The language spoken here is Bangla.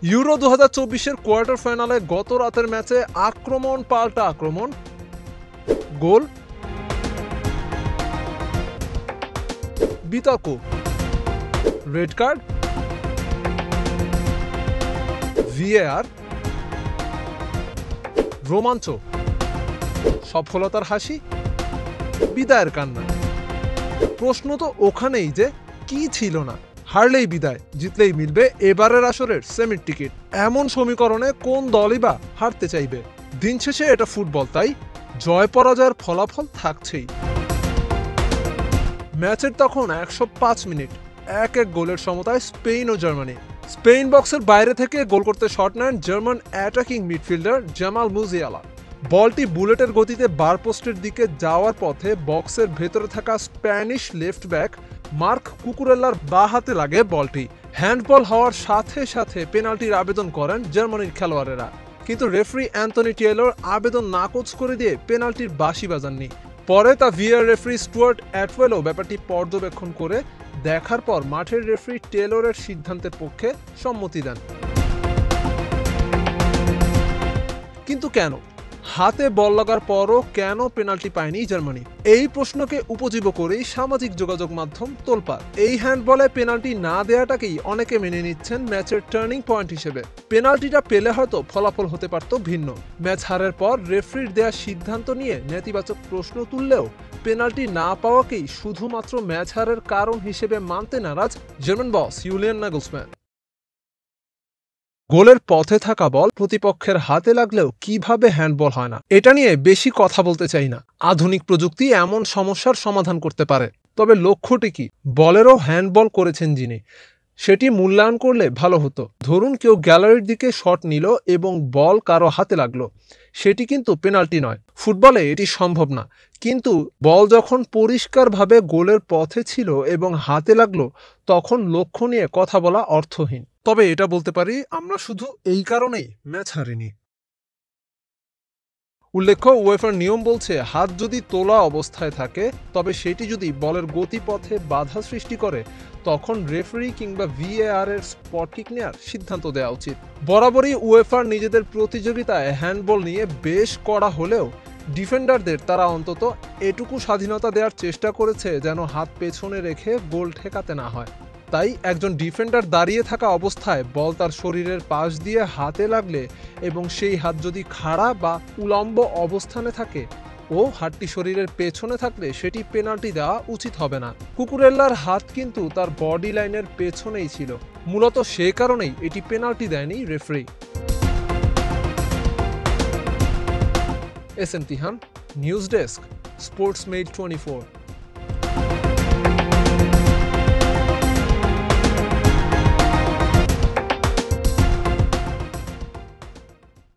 ইউরো 2024-এর কোয়ার্টার ফাইনালে গত রাতের ম্যাচে আক্রমণ পাল্টা আক্রমণ, গোল, বিতর্ক, রেড কার্ড, ভিএআর, রোমাঞ্চ, সফলতার হাসি, বিদায়ের কান্না। প্রশ্ন তো ওখানেই যে কি ছিল না, হারলেই বিদায়, জিতলেই মিলবে এবারের আসরের সেমির টিকিট। এমন সমীকরণে কোন দলই বা হারতে চাইবে? দিন শেষে এটা ফুটবল, তাই জয় পরাজয়ের ফলাফল থাকছেই। ম্যাচের তখন 105 মিনিট, এক গোলের সমতায় স্পেন ও জার্মানি। স্পেন বক্সের বাইরে থেকে গোল করতে শট নেন জার্মান অ্যাটাকিং মিডফিল্ডার জামাল মুজিয়ালা। বলটি বুলেটের গতিতে বার পোস্টের দিকে যাওয়ার পথে বক্সের ভেতরে থাকা স্প্যানিশ লেফট ব্যাক মার্ক কুকুরেল্লার বাঁ হাতে লাগে বলটি। হ্যান্ডবল হওয়ার সাথে সাথে পেনাল্টির আবেদন করেন জার্মানির খেলোয়াড়েরা, কিন্তু রেফারি অ্যান্থনি টেইলর আবেদন নাকচ করে দিয়ে পেনাল্টির বাঁশি বাজাননি। পরে তা ভিআর রেফারি স্টুয়ার্ট অ্যাটওয়েলও ব্যাপারটি পর্যবেক্ষণ করে দেখার পর মাঠের রেফারি টেইলরের সিদ্ধান্তের পক্ষে সম্মতি দেন। কিন্তু কেন হাতে বল লাগার পরও কেন পেনাল্টি পায়নি জার্মানি? এই প্রশ্নকে উপজীব করেই সামাজিক যোগাযোগ মাধ্যম তোলপাড়। এই হ্যান্ডবলে পেনাল্টি না দেওয়াটাকেই অনেকে মেনে নিচ্ছেন ম্যাচের টার্নিং পয়েন্ট হিসেবে। পেনাল্টিটা পেলে হয়তো ফলাফল হতে পারত ভিন্ন। ম্যাচ হারের পর রেফারির দেওয়া সিদ্ধান্ত নিয়ে নেতিবাচক প্রশ্ন তুললেও পেনাল্টি না পাওয়াকেই শুধুমাত্র ম্যাচ হারের কারণ হিসেবে মানতে নারাজ জার্মান বস ইউলিয়ান নাগলসম্যান। গোলের পথে থাকা বল প্রতিপক্ষের হাতে লাগলেও কিভাবে হ্যান্ডবল হয় না, এটা নিয়ে বেশি কথা বলতে চাই না। আধুনিক প্রযুক্তি এমন সমস্যার সমাধান করতে পারে, তবে লক্ষ্যটি কি? বলেরও হ্যান্ডবল করেছেন যিনি, সেটি মূল্যায়ন করলে ভালো হতো। ধরুন কেউ গ্যালারির দিকে শট নিল এবং বল কারো হাতে লাগলো, সেটি কিন্তু পেনাল্টি নয়। ফুটবলে এটি সম্ভব না, কিন্তু বল যখন পরিষ্কারভাবে গোলের পথে ছিল এবং হাতে লাগলো, তখন লক্ষ্য নিয়ে কথা বলা অর্থহীন। তবে এটা বলতে পারি, আমরা শুধু এই কারণেই ম্যাচ হারিনি। উল্লেখ্য, উয়েফার নিয়ম বলছে হাত যদি তোলা অবস্থায় থাকে, তবে সেটি যদি বলের গতিপথে বাধা সৃষ্টি করে, তখন রেফারি কিংবা ভিএআর এর স্পট কিক নেওয়ার সিদ্ধান্ত দেওয়া উচিত। বরাবরই উয়েফার নিজেদের প্রতিযোগিতায় হ্যান্ডবল নিয়ে বেশ কড়া হলেও ডিফেন্ডারদের তারা অন্তত এটুকু স্বাধীনতা দেওয়ার চেষ্টা করেছে যেন হাত পেছনে রেখে গোল ঠেকাতে না হয়। তাই একজন ডিফেন্ডার দাঁড়িয়ে থাকা অবস্থায় বল তার শরীরের পাশ দিয়ে হাতে লাগলে এবং সেই হাত যদি খাড়া বা উলম্ব অবস্থানে থাকে ও হাতটি শরীরের পেছনে থাকলে সেটি পেনাল্টি দেওয়া উচিত হবে না। কুকুরেল্লার হাত কিন্তু তার বডি লাইনের পেছনেই ছিল, মূলত সে কারণেই এটি পেনাল্টি দেয়নি referee. S M Tihan, news desk, sports mail 24।